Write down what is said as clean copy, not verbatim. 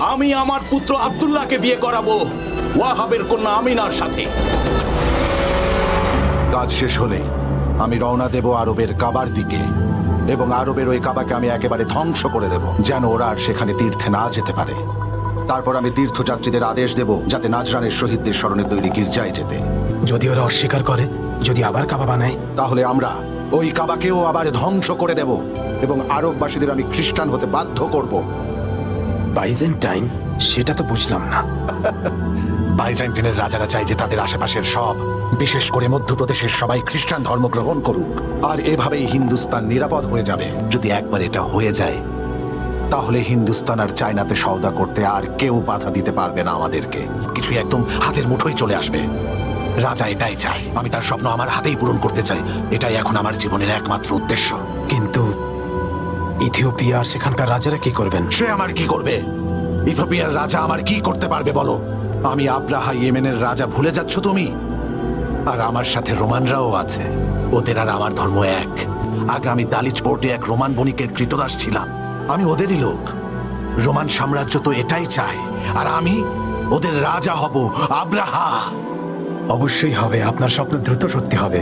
আমি আমার পুত্র আব্দুল্লাহকে বিয়ে করাবো ওয়াহাবের কন্যা আমিনার সাথে। কাজ শেষ হলে আমি রওনা দেব আরবের কাবার দিকে, এবং আরবের ওই কাবাকে আমি একেবারে ধ্বংস করে দেব, যেন ওরা আর সেখানে তীর্থে না যেতে পারে। তারপর আমি তীর্থযাত্রীদের আদেশ দেব যাতে নাজরানের শহীদদের স্মরণে তৈরি গির্জায় যেতে। যদি ওরা অস্বীকার করে, যদি আবার কাবা বানায়, তাহলে আমরা ওই কাবাকেও আবার ধ্বংস করে দেব এবং আরববাসীদের আমি খ্রিস্টান হতে বাধ্য করব। বাইজেন্টাইন? সেটা তো বুঝলাম না। বাইজেন্টাইনের রাজারা চাই যে তাদের আশেপাশের সব, বিশেষ করে মধ্যপ্রদেশের সবাই খ্রিস্টান ধর্ম গ্রহণ করুক, আর এভাবেই হিন্দুস্তান নিরাপদ হয়ে যাবে। যদি একবার এটা হয়ে যায়, তাহলে হিন্দুস্তান আর চায়নাতে সওদা করতে আর কেউ বাধা দিতে পারবে না আমাদেরকে। কিছুই একদম হাতের মুঠোয় চলে আসবে। রাজা এটাই চায়, আমি তার স্বপ্ন আমার হাতেই পূরণ করতে চাই। এটাই এখন আমার জীবনের একমাত্র উদ্দেশ্য। কিন্তু ইথিওপিয়া আর সেখানকার রাজারা কি করবেন? সে আমার কি করবে? ইথিওপিয়ার রাজা আমার কি করতে পারবে বলো? আমি আব্রাহা ইয়েমেনের রাজা ভুলে যাচ্ছ তুমি? আর আমার সাথে রোমানরাও আছে। ওদের আর আমার ধর্ম এক। আগে আমি দালিচ পোর্টে এক রোমান বণিকের কৃতদাস ছিলাম। আমি ওদেরই লোক। রোমান সাম্রাজ্য তো এটাই চায়, আর আমি ওদের রাজা হব, আব্রাহা। অবশ্যই হবে, আপনার স্বপ্ন দ্রুত সত্যি হবে।